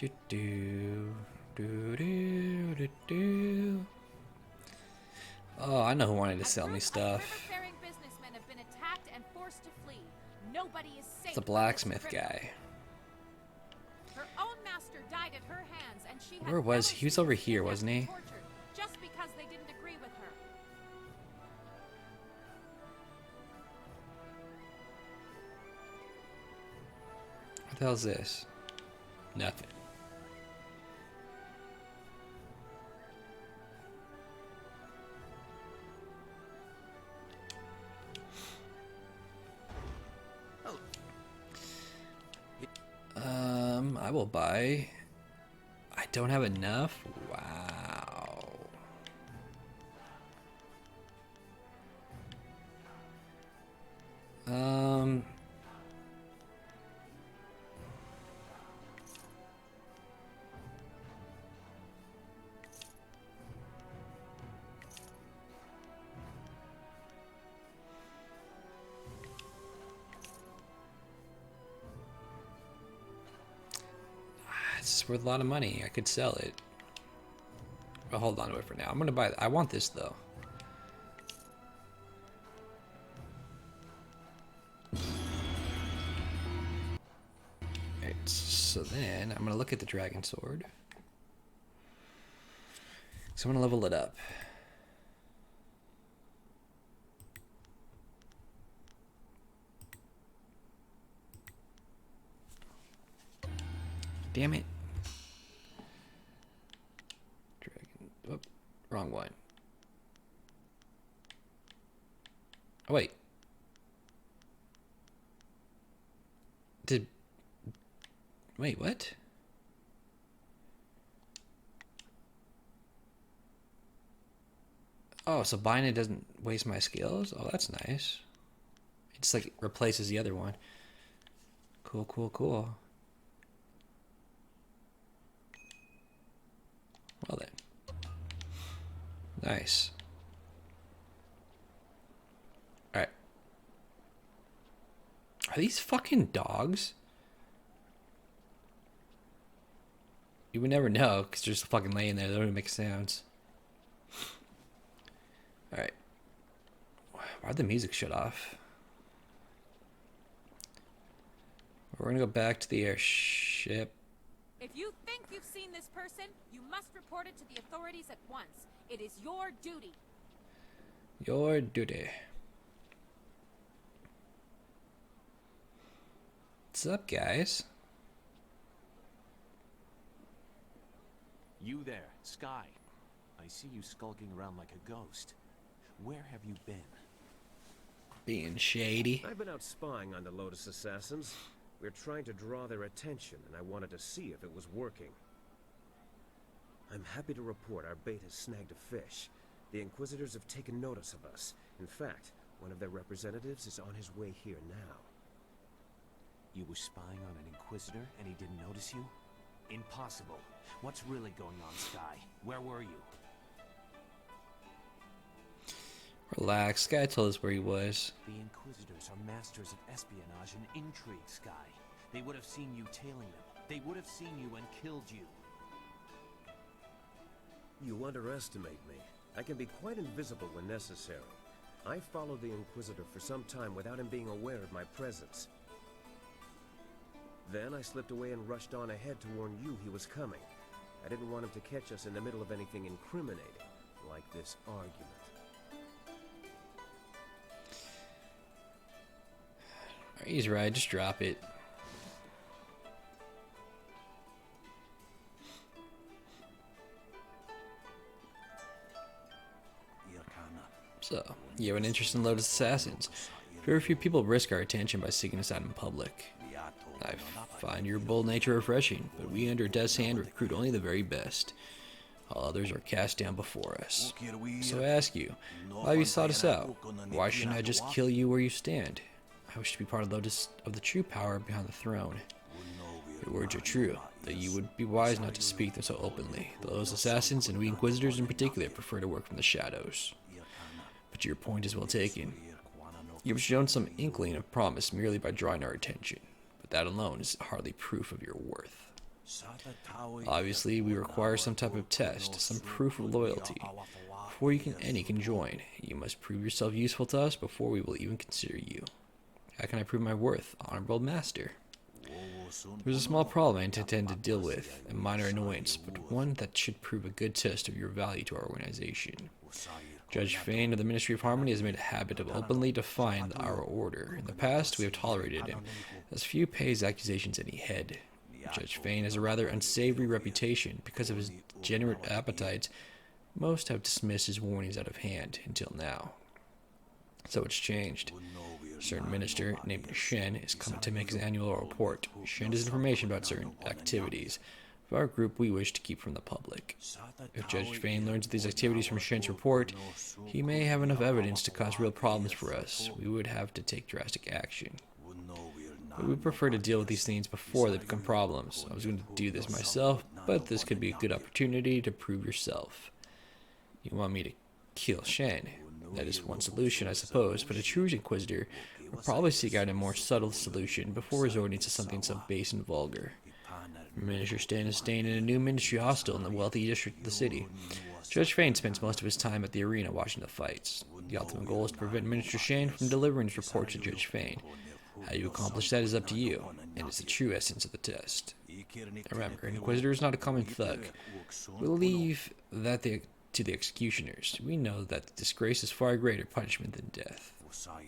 Do do do do do do. Oh, I know who wanted to sell me stuff. River-faring businessmen have been attacked and forced to flee. Nobody is safe. It's the blacksmith guy. Her own master died at her hands, and she Where was he? He was over here, wasn't he? Tortured just because they didn't agree with her. What the hell is this? Nothing. I will buy. I don't have enough. Wow. It's worth a lot of money. I could sell it. But hold on to it for now. I'm gonna buy. I want this though. Alright, so then I'm gonna look at the dragon sword. So I'm gonna level it up. Damn it. Dragon. Oh, wrong one. Oh, wait. Wait, what? Oh, so buying it doesn't waste my skills? Oh, that's nice. It just like replaces the other one. Cool, cool, cool. Well then. Nice. Alright. Are these fucking dogs? You would never know, because they're just fucking laying there. They don't even make sounds. Alright. Why'd the music shut off? We're gonna go back to the airship. If you think you've seen this person, you must report it to the authorities at once. It is your duty. Your duty. What's up, guys? You there, Sky. I see you skulking around like a ghost. Where have you been? Being shady. I've been out spying on the Lotus Assassins. We're trying to draw their attention, and I wanted to see if it was working. I'm happy to report our bait has snagged a fish. The Inquisitors have taken notice of us. In fact, one of their representatives is on his way here now. You were spying on an Inquisitor and he didn't notice you? Impossible. What's really going on, Sky? Where were you? Relax. Guy told us where he was. The Inquisitors are masters of espionage and intrigue, Sky. They would have seen you tailing them. They would have seen you and killed you. You underestimate me. I can be quite invisible when necessary. I followed the Inquisitor for some time without him being aware of my presence. Then I slipped away and rushed on ahead to warn you he was coming. I didn't want him to catch us in the middle of anything incriminating, like this argument. He's right. Just drop it. So, you have an interest in Lotus Assassins. Very few people risk our attention by seeking us out in public. I find your bold nature refreshing, but we under Death's Hand recruit only the very best. All others are cast down before us. So I ask you, why have you sought us out? Why shouldn't I just kill you where you stand? I wish to be part of the true power behind the throne. Your words are true, that you would be wise not to speak them so openly. Those assassins, and we Inquisitors in particular, prefer to work from the shadows. But your point is well taken. You have shown some inkling of promise merely by drawing our attention, but that alone is hardly proof of your worth. Obviously, we require some type of test, some proof of loyalty. Before any can join, you must prove yourself useful to us before we will even consider you. How can I prove my worth, honorable master? There's a small problem I intend to deal with, a minor annoyance, but one that should prove a good test of your value to our organization. Judge Fang of the Ministry of Harmony has made a habit of openly defying our order. In the past, we have tolerated him, as few pay his accusations any head. Judge Fang has a rather unsavory reputation. Because of his degenerate appetites, most have dismissed his warnings out of hand, until now. So it's changed. A certain minister, named Shen, is coming to make his annual report. Shen has information about certain activities of our group we wish to keep from the public. If Judge Fang learns of these activities from Shen's report, he may have enough evidence to cause real problems for us. We would have to take drastic action. But we prefer to deal with these things before they become problems. I was going to do this myself, but this could be a good opportunity to prove yourself. You want me to kill Shen? That is one solution, I suppose, but a true Inquisitor will probably seek out a more subtle solution before resorting to something so base and vulgar. Minister Stan is staying in a new ministry hostel in the wealthy district of the city. Judge Fang spends most of his time at the arena watching the fights. The ultimate goal is to prevent Minister Shan from delivering his report to Judge Fang. How you accomplish that is up to you, and is the true essence of the test. Remember, an Inquisitor is not a common thug. We'll leave that to the executioners. We know that disgrace is far greater punishment than death.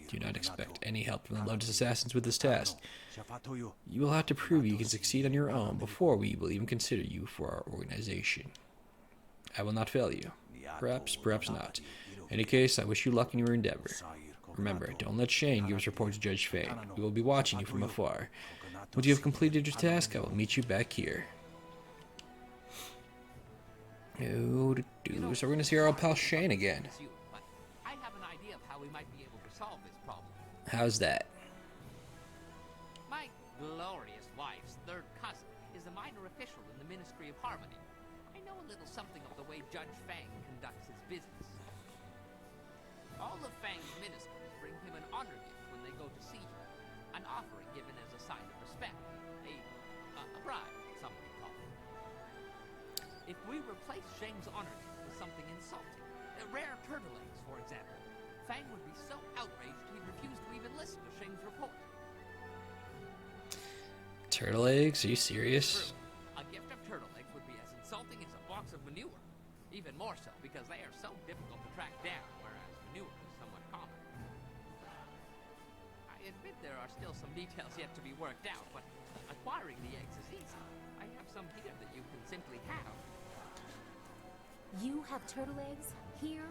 Do not expect any help from the Lotus Assassins with this task. You will have to prove you can succeed on your own before we will even consider you for our organization. I will not fail you. Perhaps, perhaps not. In any case, I wish you luck in your endeavor. Remember, don't let Shane give his report to Judge Fang. We will be watching you from afar. Once you have completed your task, I will meet you back here. So we're going to see our old pal Shane again. I have an idea of how we might be able to solve this problem. How's that? My glorious wife's third cousin is a minor official in the Ministry of Harmony. I know a little something of the way Judge Fang conducts his business. All of Fang's ministers bring him an honor gift when they go to see him, an offering given as a sign of respect, a bribe, some would call it. If we replace Shang's honor gift with something insulting, rare turtle eggs, for example, Fang would be so outraged he'd refuse to even listen to Shang's report. Turtle eggs? Are you serious? True. A gift of turtle eggs would be as insulting as a box of manure. Even more so, because they are so difficult to track down, whereas manure is somewhat common. I admit there are still some details yet to be worked out, but acquiring the eggs is easy. I have some here that you can simply have. You have turtle eggs here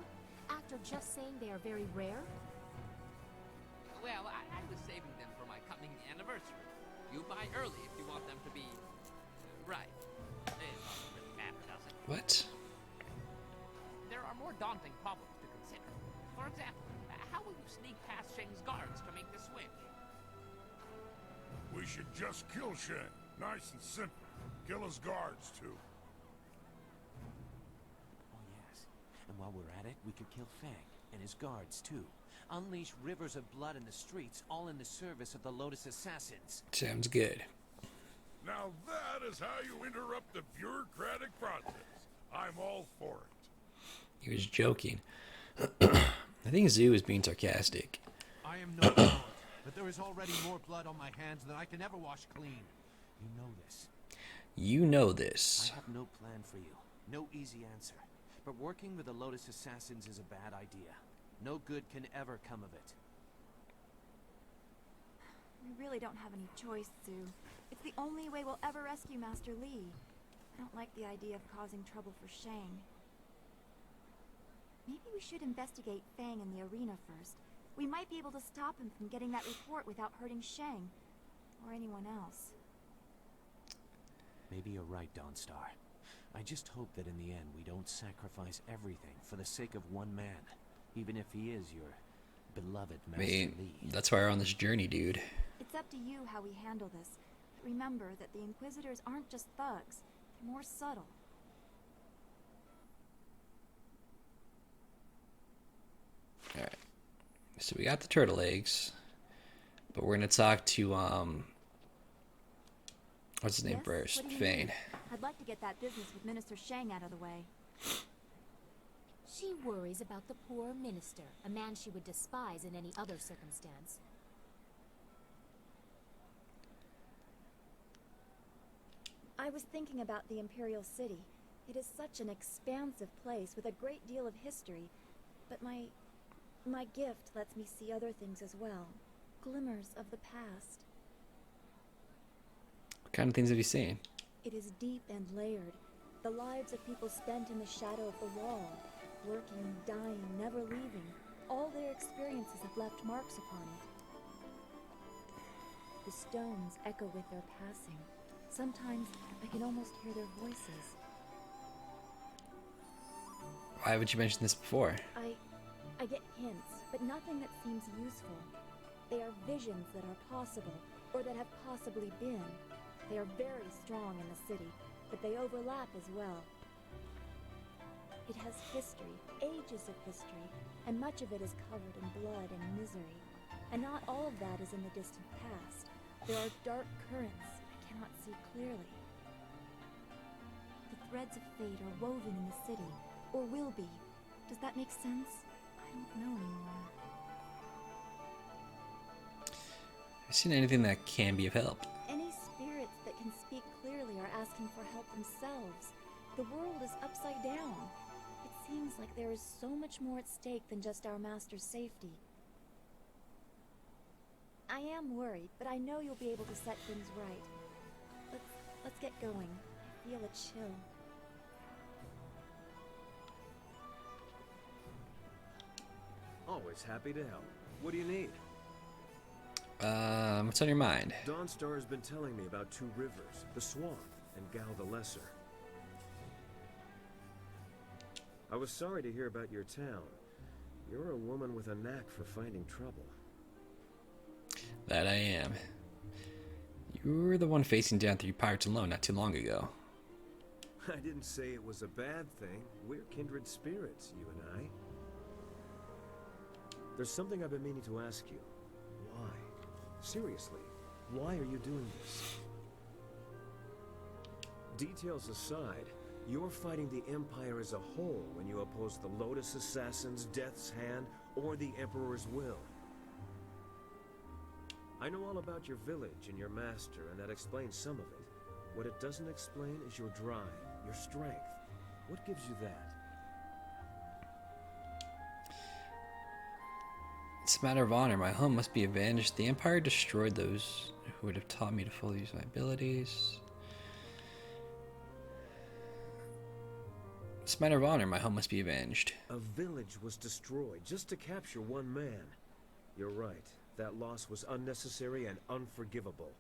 after just saying they are very rare? Well, I was saving them for my coming anniversary. You buy early if you want them to be right. It doesn't really matter, does it? What? There are more daunting problems to consider. For example, how will you sneak past Sheng's guards to make the switch? We should just kill Sheng. Nice and simple. Kill his guards, too. Oh, yes. And while we're at it, we could kill Fang and his guards, too. Unleash rivers of blood in the streets, all in the service of the Lotus Assassins. Sounds good. Now that is how you interrupt the bureaucratic process. I'm all for it. He was joking. I think Zoo is being sarcastic. I am no coward, but there is already more blood on my hands than I can ever wash clean. You know this. You know this. I have no plan for you. No easy answer. But working with the Lotus Assassins is a bad idea. No good can ever come of it. We really don't have any choice, Sue. It's the only way we'll ever rescue Master Li. I don't like the idea of causing trouble for Shang. Maybe we should investigate Fang in the arena first. We might be able to stop him from getting that report without hurting Shang. Or anyone else. Maybe you're right, Dawnstar. I just hope that in the end we don't sacrifice everything for the sake of one man. Even if he is your beloved Master Li. That's why we're on this journey, dude. It's up to you how we handle this. But remember that the Inquisitors aren't just thugs. They're more subtle. Alright. So we got the turtle eggs. But we're gonna talk to What's his name Yes? first? What do you Fang. need? I'd like to get that business with Minister Shang out of the way. She worries about the poor minister, a man she would despise in any other circumstance. I was thinking about the Imperial City. It is such an expansive place with a great deal of history, but my gift lets me see other things as well. Glimmers of the past. What kind of things have you seen? It is deep and layered. The lives of people spent in the shadow of the wall. Working, dying, never leaving. All their experiences have left marks upon it. The stones echo with their passing. Sometimes I can almost hear their voices. Why haven't you mentioned this before? I get hints, but nothing that seems useful. They are visions that are possible, or that have possibly been. They are very strong in the city, but they overlap as well. It has history, ages of history, and much of it is covered in blood and misery. And not all of that is in the distant past. There are dark currents I cannot see clearly. The threads of fate are woven in the city, or will be. Does that make sense? I don't know anymore. Have you seen anything that can be of help? Any spirits that can speak clearly are asking for help themselves. The world is upside down. It seems like there is so much more at stake than just our master's safety. I am worried, but I know you'll be able to set things right. Let's get going. I feel a chill. Always happy to help. What do you need? What's on your mind? Dawnstar has been telling me about two rivers, the Swamp and Gal the Lesser. I was sorry to hear about your town. You're a woman with a knack for finding trouble. That I am. You were the one facing down 3 pirates alone not too long ago. I didn't say it was a bad thing. We're kindred spirits, you and I. There's something I've been meaning to ask you. Why? Seriously, why are you doing this? Details aside, you're fighting the Empire as a whole when you oppose the Lotus Assassins, Death's Hand, or the Emperor's will. I know all about your village and your master, and that explains some of it. What it doesn't explain is your drive, your strength. What gives you that? It's a matter of honor. My home must be avenged. The Empire destroyed those who would have taught me to fully use my abilities. It's a matter of honor. My home must be avenged. A village was destroyed just to capture one man. You're right. That loss was unnecessary and unforgivable.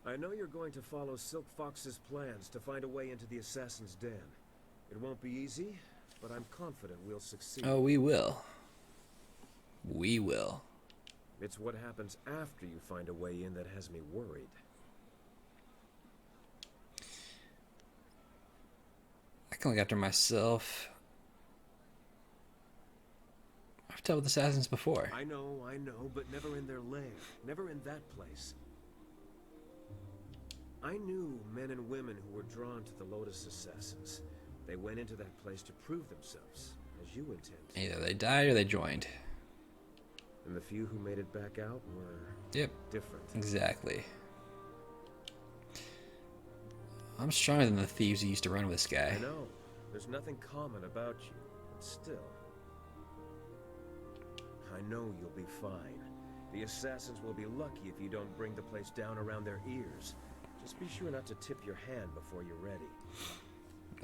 I know you're going to follow Silk Fox's plans to find a way into the Assassin's Den. It won't be easy, but I'm confident we'll succeed. Oh, we will. We will. It's what happens after you find a way in that has me worried. I can look after myself. I've dealt with assassins before. I know, but never in their lair. Never in that place. I knew men and women who were drawn to the Lotus Assassins. They went into that place to prove themselves, as you intend. Either they died or they joined. And the few who made it back out were... different. Exactly. I'm stronger than the thieves who used to run with this guy. I know. There's nothing common about you, but still. I know you'll be fine. The assassins will be lucky if you don't bring the place down around their ears. Just be sure not to tip your hand before you're ready.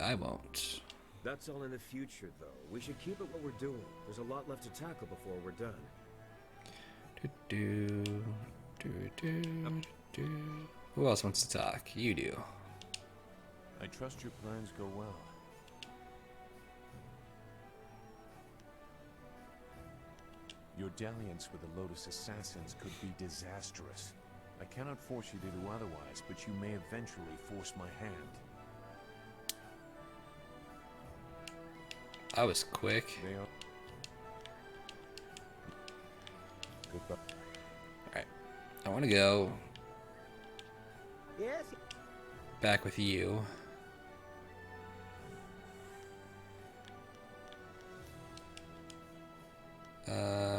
I won't. That's all in the future, though. We should keep it what we're doing. There's a lot left to tackle before we're done. Who else wants to talk? You do. I trust your plans go well. Your dalliance with the Lotus Assassins could be disastrous. I cannot force you to do otherwise, but you may eventually force my hand. I was quick. They are... Goodbye. Alright. I want to go back with you.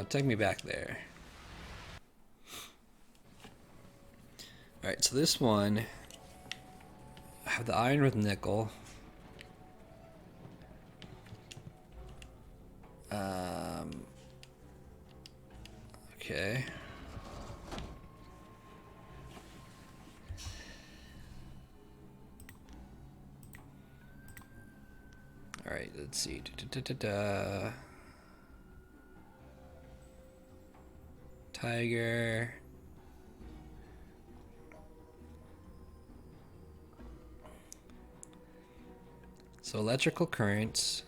Take me back there. Alright, so this one, I have the iron with nickel. Okay. Alright, let's see. Tiger. So electrical currents,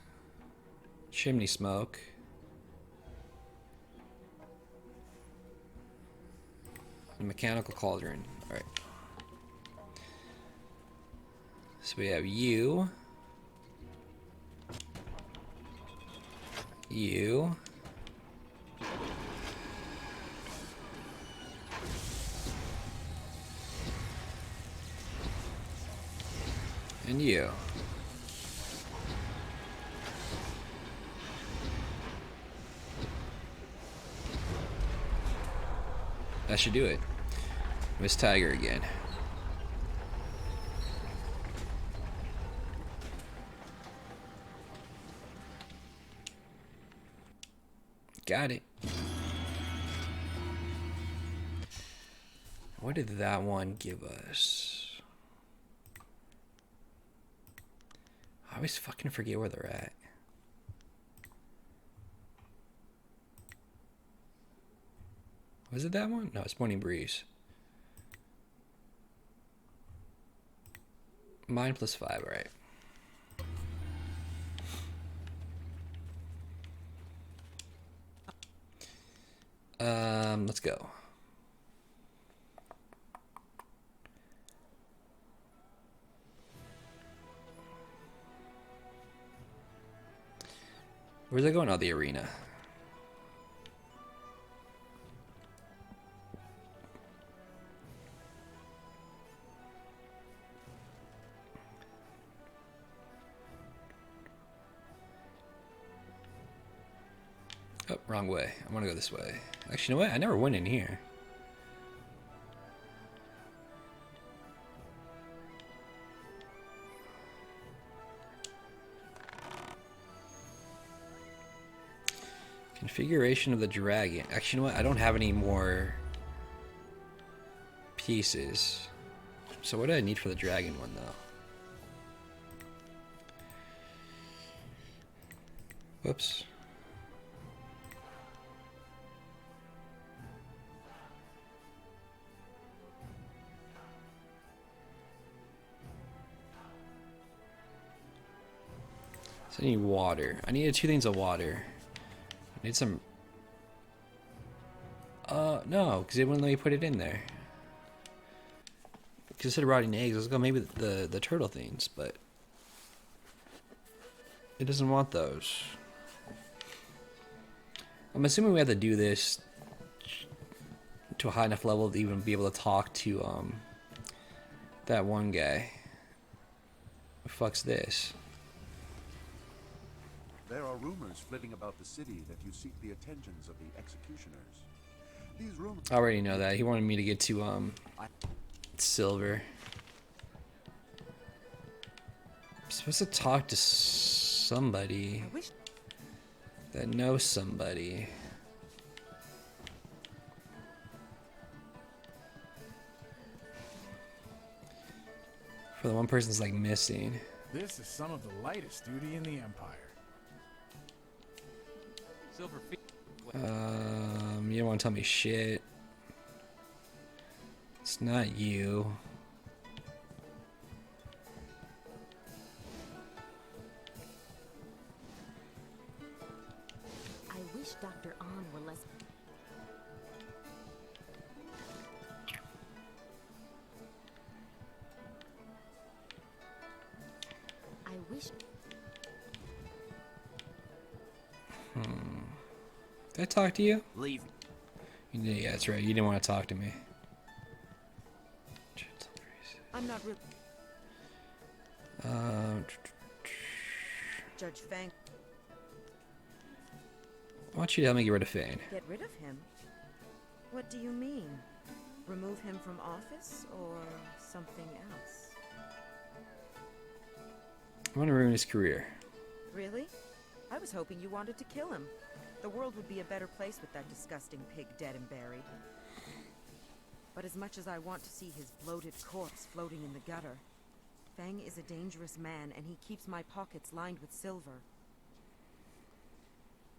chimney smoke, and mechanical cauldron. All right. So we have you, and you. That should do it. Miss Tiger again. Got it. What did that one give us? I always fucking forget where they're at. Was it that one? No, it's Morning Breeze. Mine +5, right? Let's go. Where's it going? Oh, the arena. Oh, wrong way. I want to go this way. Actually, you know what? I never went in here. Configuration of the dragon. Actually, you know what? I don't have any more pieces. So what do I need for the dragon one, though? Whoops. So I need water. I needed 2 things of water. I need some... no, because it wouldn't let me put it in there. Because it said rotting eggs. Let's go maybe the turtle things, but... it doesn't want those. I'm assuming we have to do this to a high enough level to even be able to talk to, that one guy. What the fuck's this? There are rumors flitting about the city that you seek the attentions of the executioners. These rumors... I already know that. He wanted me to get to, silver. I'm supposed to talk to somebody that knows somebody. For the one person's like missing. This is some of the lightest duty in the Empire. Silver feet. You don't want to tell me shit. It's not you. I wish Dr. On were less... I wish... Did I talk to you? Leave. Yeah, that's right. You didn't want to talk to me. I'm not really... Judge Fang. I want you to help me get rid of Fang. Get rid of him? What do you mean? Remove him from office or something else? I want to ruin his career. Really? I was hoping you wanted to kill him. The world would be a better place with that disgusting pig dead and buried. But as much as I want to see his bloated corpse floating in the gutter, Fang is a dangerous man, and he keeps my pockets lined with silver.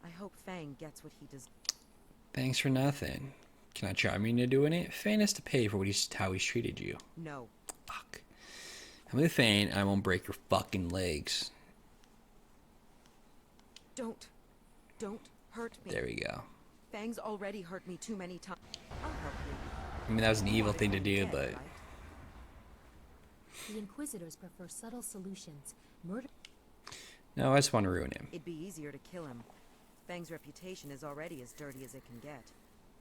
I hope Fang gets what he does. Thanks for nothing. Can I charm you into doing it? Fang has to pay for how he's treated you. No. Fuck. I'm with Fang, and I won't break your fucking legs. Don't hurt me. There we go. Fang's already hurt me too many times. I'll help you. I mean, that was an evil thing to do, but... The Inquisitors prefer subtle solutions. Murder... No, I just want to ruin him. It'd be easier to kill him. Fang's reputation is already as dirty as it can get.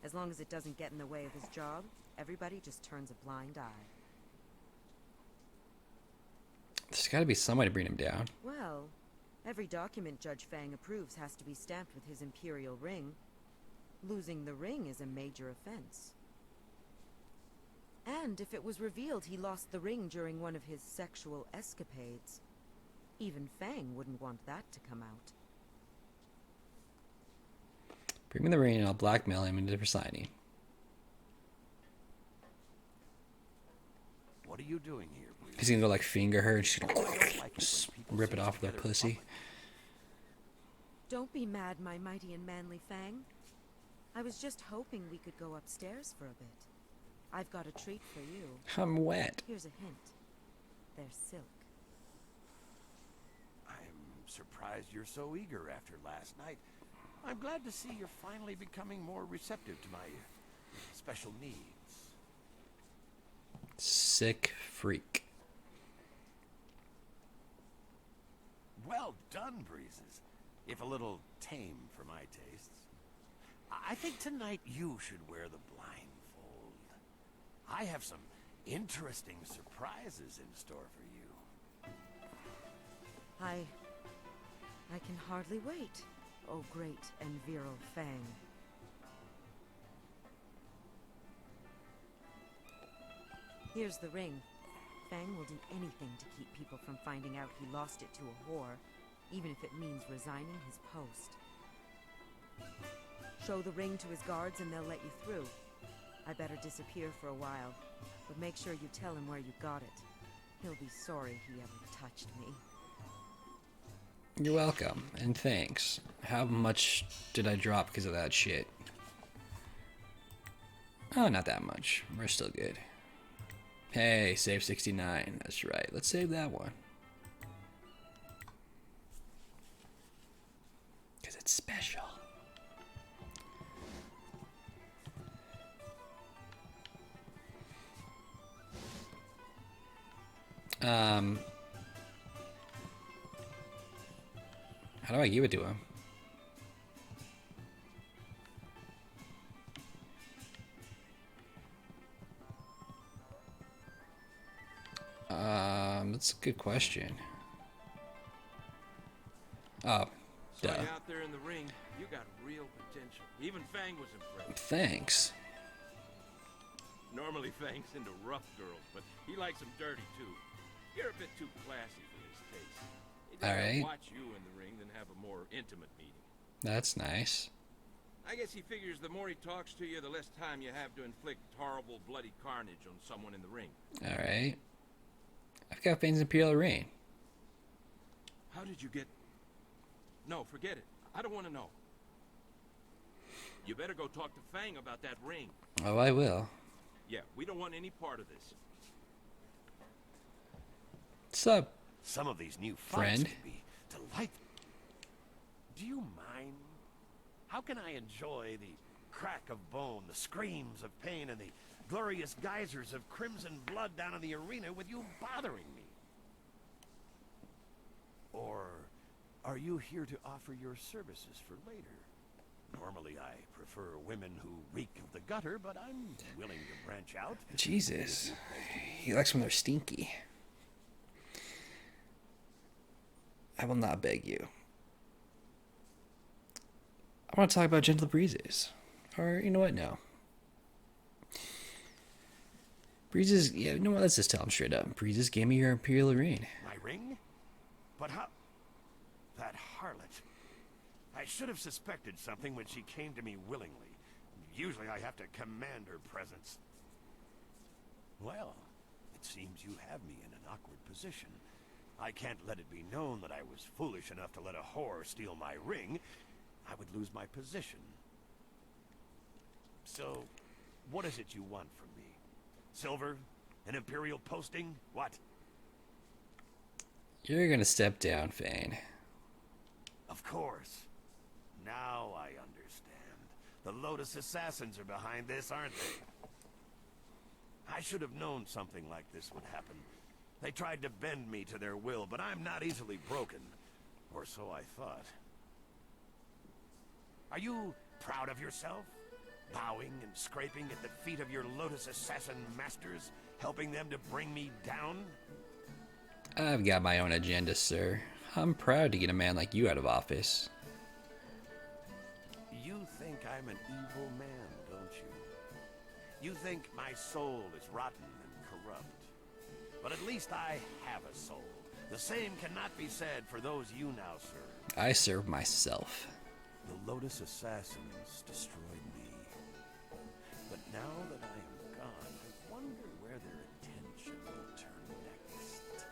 As long as it doesn't get in the way of his job, everybody just turns a blind eye. There's got to be some way to bring him down. Well, every document Judge Fang approves has to be stamped with his imperial ring. Losing the ring is a major offense. And if it was revealed he lost the ring during one of his sexual escapades, even Fang wouldn't want that to come out. Bring me the ring and I'll blackmail him into resigning. What are you doing here, Breeze? He's gonna go like finger her and she's gonna just rip it off with her pussy. Don't be mad, my mighty and manly Fang. I was just hoping we could go upstairs for a bit. I've got a treat for you. I'm wet. Here's a hint. They're silk. I'm surprised you're so eager after last night. I'm glad to see you're finally becoming more receptive to my special needs. Sick freak. Well done, Breezes. If a little tame for my tastes. I think tonight you should wear the blindfold. I have some interesting surprises in store for you. I can hardly wait, oh great and virile Fang. Here's the ring. Fang will do anything to keep people from finding out he lost it to a whore, even if it means resigning his post. Show the ring to his guards and they'll let you through. I better disappear for a while, but make sure you tell him where you got it. He'll be sorry he ever touched me. You're welcome, and thanks. How much did I drop because of that shit? Oh, not that much. We're still good. Hey, save 69. That's right. Let's save that one. Because it's special. How do I give it to him? That's a good question. Oh, So duh. you out there in the ring, you got real potential. Even Fang was impressed. Thanks. Normally Fang's into rough girls, but he likes them dirty too. You're a bit too classy for his taste. He'd rather Alright. watch you in the ring than have a more intimate meeting. That's nice. I guess he figures the more he talks to you, the less time you have to inflict horrible, bloody carnage on someone in the ring. Alright. I've got Fang's Imperial Reign. How did you get... No, forget it. I don't want to know. You better go talk to Fang about that ring. Oh, I will. Yeah, we don't want any part of this. What's up, Some of these new friend? fights can be delightful. Do you mind? How can I enjoy the crack of bone, the screams of pain, and the glorious geysers of crimson blood down in the arena with you bothering me? Or are you here to offer your services for later? Normally I prefer women who reek of the gutter, but I'm willing to branch out. Jesus. He likes when they're stinky. I will not beg you. I want to talk about gentle breezes. Or, you know what? No. Breezes, yeah, you know what? Let's just tell him straight up. Breezes gave me your Imperial ring. My ring? But how? That harlot. I should have suspected something when she came to me willingly. Usually I have to command her presence. Well, it seems you have me in an awkward position. I can't let it be known that I was foolish enough to let a whore steal my ring. I would lose my position. So, what is it you want from me? Silver? An Imperial posting? What? You're gonna step down, Fang. Of course. Now I understand. The Lotus Assassins are behind this, aren't they? I should have known something like this would happen. They tried to bend me to their will, but I'm not easily broken. Or so I thought. Are you proud of yourself? Bowing and scraping at the feet of your Lotus Assassin masters, helping them to bring me down? I've got my own agenda, sir. I'm proud to get a man like you out of office. You think I'm an evil man, don't you? You think my soul is rotten and corrupt. But at least I have a soul. The same cannot be said for those you now serve. I serve myself. The Lotus Assassins destroyed me. But now that I am gone, I wonder where their attention will turn next.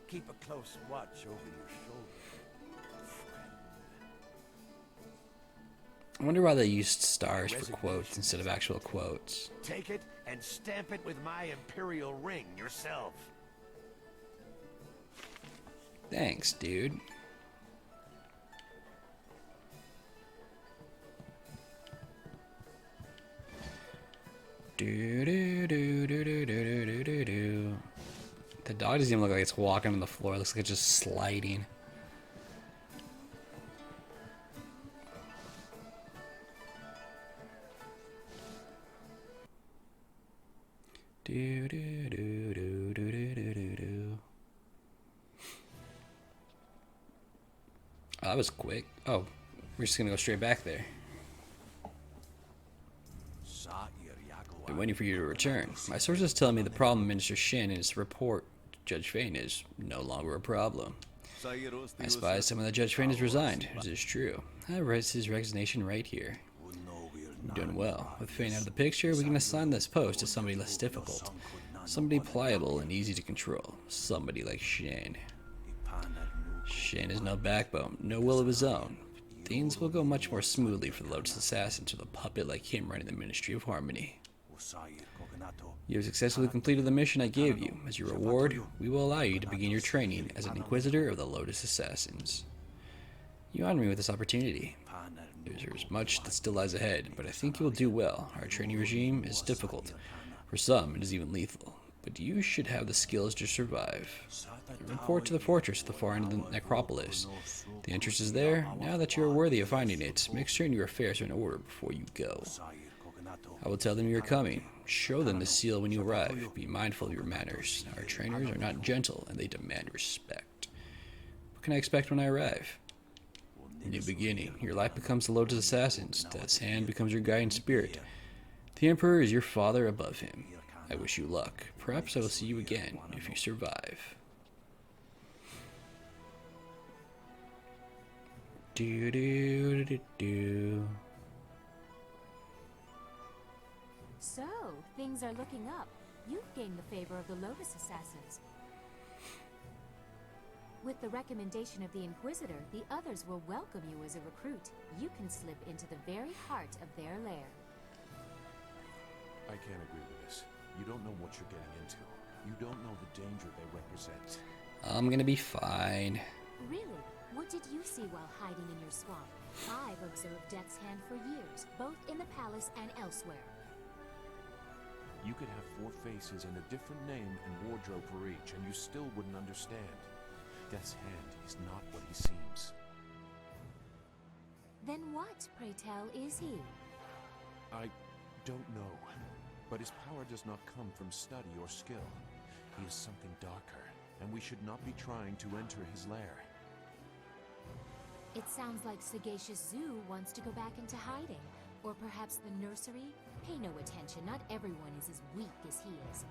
Keep a close watch over your shoulder, friend. I wonder why they used stars for quotes instead of actual quotes. Take it and stamp it with my Imperial ring yourself. Thanks, dude. Do. The dog doesn't even look like it's walking on the floor. It looks like it's just sliding. Oh, that was quick. Oh, we're just gonna go straight back there. Been waiting for you to return. My sources tell me the problem Minister Shin and his report to Judge Fane is no longer a problem. I spy some of that Judge Fane has resigned. This is true. I read his resignation right here. You're doing well. With Fane out of the picture, we can assign this post to somebody less difficult. Somebody pliable and easy to control. Somebody like Shin. Shin has no backbone, no will of his own. Things will go much more smoothly for the Lotus Assassin to a puppet like him running the Ministry of Harmony. You have successfully completed the mission I gave you. As your reward, we will allow you to begin your training as an Inquisitor of the Lotus Assassins. You honor me with this opportunity. There's much that still lies ahead, but I think you will do well. Our training regime is difficult. For some, it is even lethal. But you should have the skills to survive. Report to the fortress at the far end of the necropolis. The entrance is there. Now that you are worthy of finding it, make certain your affairs are in order before you go. I will tell them you are coming. Show them the seal when you arrive. Be mindful of your manners. Our trainers are not gentle, and they demand respect. What can I expect when I arrive? A new beginning. Your life becomes the Lotus Assassin's. Death's hand becomes your guiding spirit. The Emperor is your father above him. I wish you luck. Perhaps I will see you again if you survive. Do do do do. So, things are looking up. You've gained the favor of the Lotus Assassins. With the recommendation of the Inquisitor, the others will welcome you as a recruit. You can slip into the very heart of their lair. I can't agree with this. You don't know what you're getting into. You don't know the danger they represent. I'm gonna be fine. Really? What did you see while hiding in your swamp? I've observed Death's Hand for years, both in the palace and elsewhere. You could have 4 faces and a different name and wardrobe for each, and you still wouldn't understand. Death's Hand is not what he seems. Then what, pray tell, is he? I don't know, but his power does not come from study or skill. He is something darker, and we should not be trying to enter his lair. It sounds like Sagacious Zoo wants to go back into hiding. Or perhaps the nursery? Pay no attention, not everyone is as weak as he is.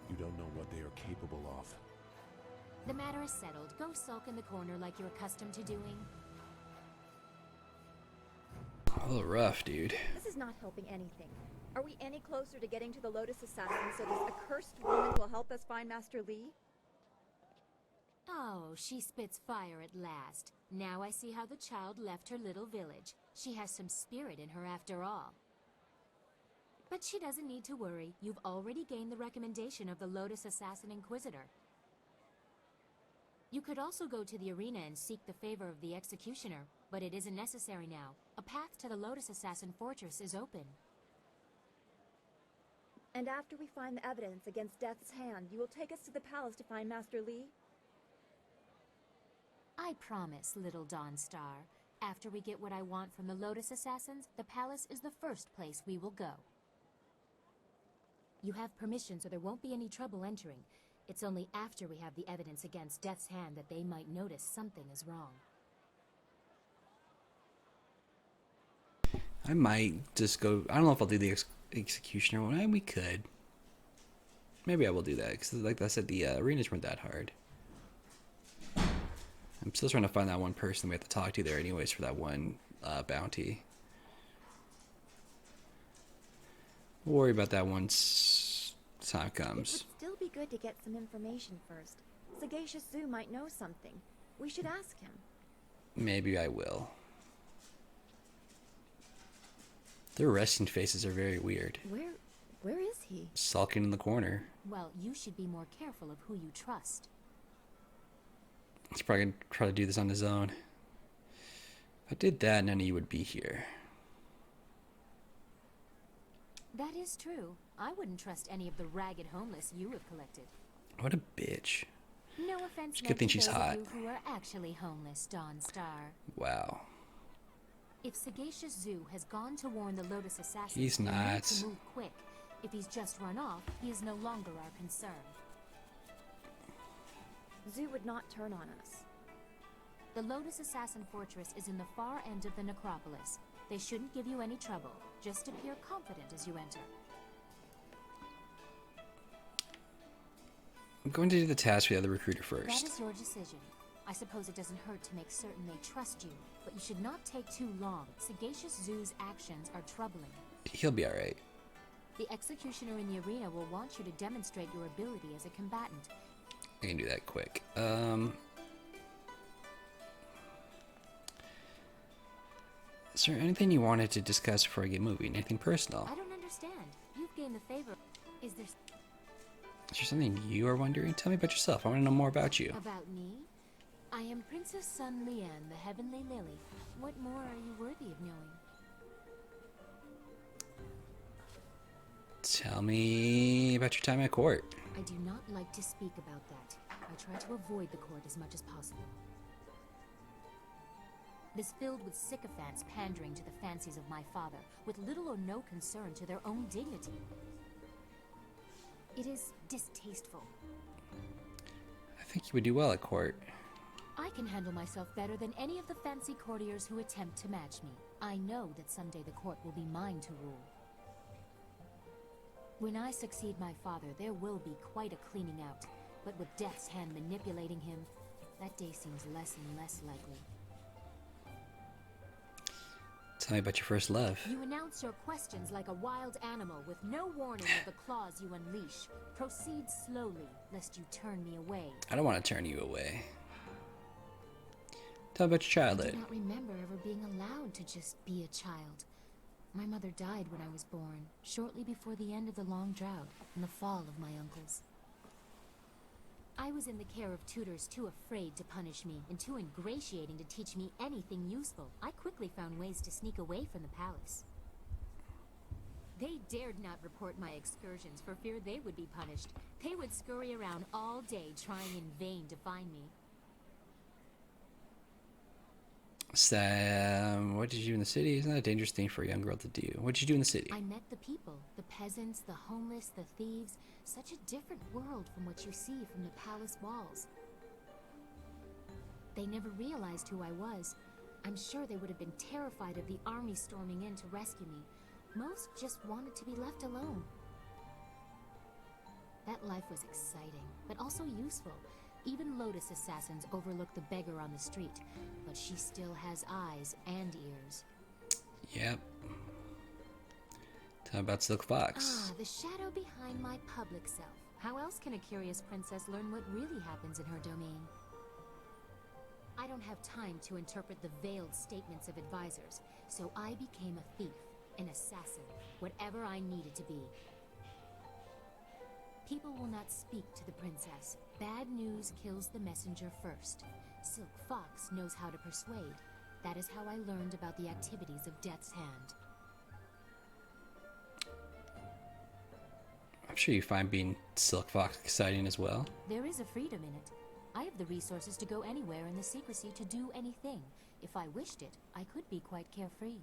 You don't know what they are capable of. The matter is settled. Go sulk in the corner like you're accustomed to doing. A little rough, dude. This is not helping anything. Are we any closer to getting to the Lotus Assassin so this accursed woman will help us find Master Li? Oh, she spits fire at last. Now I see how the child left her little village. She has some spirit in her after all. But she doesn't need to worry. You've already gained the recommendation of the Lotus Assassin Inquisitor. You could also go to the arena and seek the favor of the Executioner, but it isn't necessary now. A path to the Lotus Assassin Fortress is open. And after we find the evidence against Death's Hand, you will take us to the palace to find Master Li? I promise, little Dawnstar. After we get what I want from the Lotus Assassins, the palace is the first place we will go. You have permission, so there won't be any trouble entering. It's only after we have the evidence against Death's Hand that they might notice something is wrong. I might just go. I don't know if I'll do the executioner one. We could. Maybe I will do that because, like I said, the arenas weren't that hard. I'm still trying to find that one person we have to talk to there, anyways, for that one bounty. We'll worry about that once time comes. It would still be good to get some information first. Sagacious Zoo might know something. We should ask him. Maybe I will. Their resting faces are very weird. Where is he? Sulking in the corner. Well, you should be more careful of who you trust. He's probably gonna try to do this on his own. If I did that, none of you would be here. That is true. I wouldn't trust any of the ragged homeless you have collected. What a bitch. No offense It's a good thing she's to those of hot. you who are actually homeless, Dawnstar. Wow. If Sagacious Zoo has gone to warn the Lotus Assassin, He's they need not. to move quick. If he's just run off, he is no longer our concern. Zoo would not turn on us. The Lotus Assassin Fortress is in the far end of the necropolis. They shouldn't give you any trouble. Just appear confident as you enter. I'm going to do the task with the other recruiter That first. is your decision. I suppose it doesn't hurt to make certain they trust you, but you should not take too long. Sagacious Zoo's actions are troubling. He'll be alright. The executioner in the arena will want you to demonstrate your ability as a combatant. I can do that quick. Is there anything you wanted to discuss before I get moving? Anything personal? I don't understand. You've gained the favor. Is there Is there something you are wondering? Tell me about yourself. I want to know more about you. about me? I am Princess Sun Lian, the Heavenly Lily. What more are you worthy of knowing? Tell me about your time at court. I do not like to speak about that. I try to avoid the court as much as possible. It is filled with sycophants pandering to the fancies of my father, with little or no concern to their own dignity. It is distasteful. I think you would do well at court. I can handle myself better than any of the fancy courtiers who attempt to match me. I know that someday the court will be mine to rule. When I succeed my father, there will be quite a cleaning out. But with Death's Hand manipulating him, that day seems less and less likely. Tell me about your first love. You announce your questions like a wild animal with no warning of the claws you unleash. Proceed slowly, lest you turn me away. I don't want to turn you away. Tell me about your I childhood. do not remember ever being allowed to just be a child. My mother died when I was born, shortly before the end of the long drought and the fall of my uncles. I was in the care of tutors too afraid to punish me and too ingratiating to teach me anything useful. I quickly found ways to sneak away from the palace. They dared not report my excursions for fear they would be punished. They would scurry around all day trying in vain to find me. Sam, what did you do in the city? Isn't that a dangerous thing for a young girl to do? What did you do in the city? I met the people, the peasants, the homeless, the thieves. Such a different world from what you see from the palace walls. They never realized who I was. I'm sure they would have been terrified of the army storming in to rescue me. Most just wanted to be left alone. That life was exciting, but also useful. Even Lotus assassins overlook the beggar on the street, but she still has eyes and ears. Yep. Tell me about Silk Fox. Ah, the shadow behind my public self. How else can a curious princess learn what really happens in her domain? I don't have time to interpret the veiled statements of advisors, so I became a thief, an assassin, whatever I needed to be. People will not speak to the princess. Bad news kills the messenger first. Silk Fox knows how to persuade. That is how I learned about the activities of Death's Hand. I'm sure you find being Silk Fox exciting as well. There is a freedom in it. I have the resources to go anywhere and the secrecy to do anything. If I wished it, I could be quite carefree.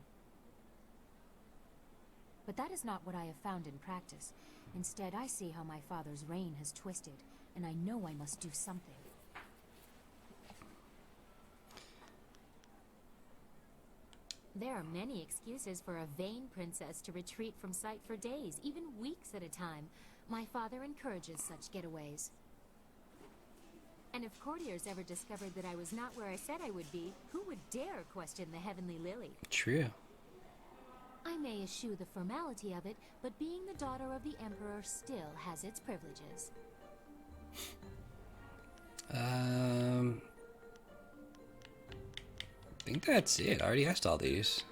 But that is not what I have found in practice. Instead, I see how my father's reign has twisted, and I know I must do something. There are many excuses for a vain princess to retreat from sight for days, even weeks at a time. My father encourages such getaways. And if courtiers ever discovered that I was not where I said I would be, who would dare question the Heavenly Lily? True. I may eschew the formality of it, but being the daughter of the Emperor still has its privileges. I think that's it. I already asked all these.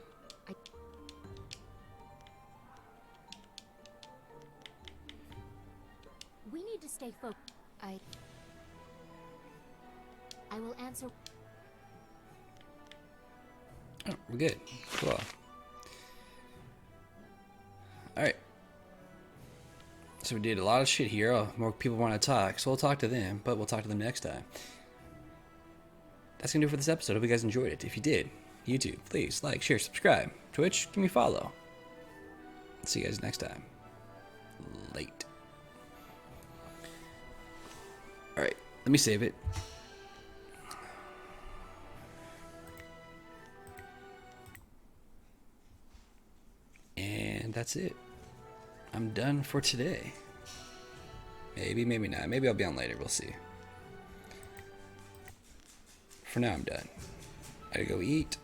We need to stay focused. I will answer. Oh, we're good. Cool. Alright. So we did a lot of shit here. Oh, more people want to talk, so we'll talk to them, but we'll talk to them next time. That's going to do it for this episode. Hope you guys enjoyed it. If you did, YouTube, please like, share, subscribe. Twitch, give me a follow. See you guys next time. Late. Alright, let me save it. And that's it. I'm done for today. Maybe, maybe not. Maybe I'll be on later. We'll see. For now, I'm done. I gotta go eat,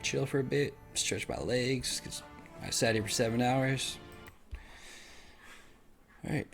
chill for a bit, stretch my legs, because I sat here for 7 hours. Alright.